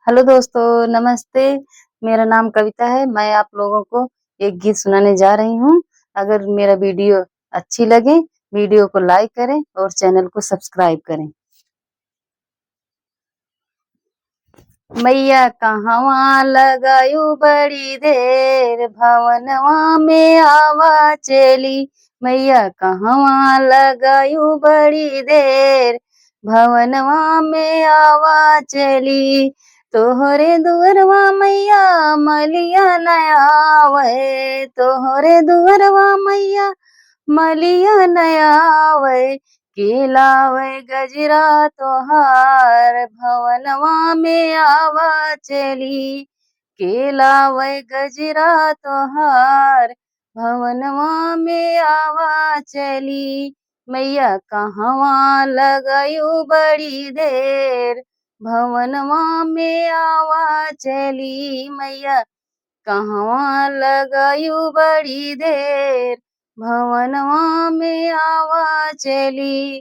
Hello दोस्तों, नमस्ते। मेरा नाम कविता है। मैं आप लोगों को एक गीत सुनाने जा रही हूँ। अगर मेरा वीडियो अच्छी लगे, वीडियो को लाइक करें और चैनल को सब्सक्राइब करें। मैया कहवा लगायू बड़ी देर, भवनवा में आवा चली। मैया कहवा लगायू बड़ी देर, भवनवा में आवा चली। तोहरे दुअरवा मैया मलिया नया आवे, तोहरे दुअरवा मैया मलिया नया आवे। के लावे गजरा तोहार, भवनवा में आवा चली। के लावे गजरा तोहार, भवनवा में आवा चली। मैया कहवा लगायू बड़ी देर, भवनवा में आवा चली। मैया कहवा लगायू बड़ी देर, भवनवा में आवा चली।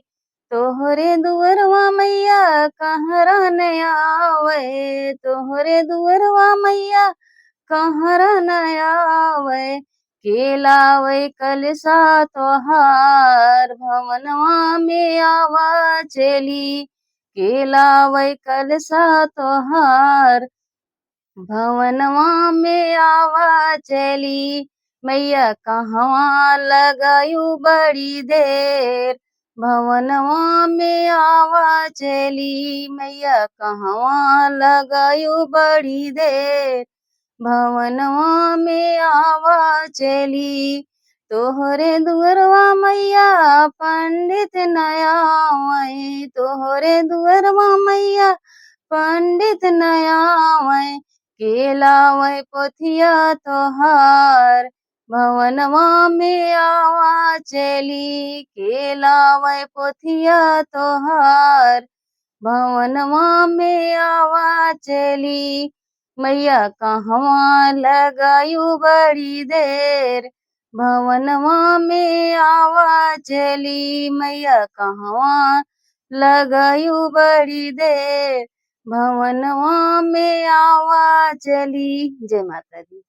तोहरे दुअरवा मैया कहरा न आवे, तोहरे दुअरवा मैया कहरा न आवे। के लावे कलसा तोहार, भवनवा में आवा चली। के लावे कलसा तोहार, भवनवा में आवा चली। मैया कहवा लगायू बड़ी देर, भवनवा में आवा चली। मैया कहवा लगायू बड़ी देर, भवनवा में आवा चली। तोहरे दुअरवा मैया पंडित नया आवे, तोहरे दुअरवा मैया पंडित नया आवे। के लावे पोथिया तोहार, भवनवा में आवा चली। के लावे पोथिया तोहार, भवनवा में आवा चली। मैया कहवा लगायू बड़ी देर, भवनवा में आवा चली। मैया कहवा लगायू बड़ी देर, भवनवा में आवा चली। जय माता दी।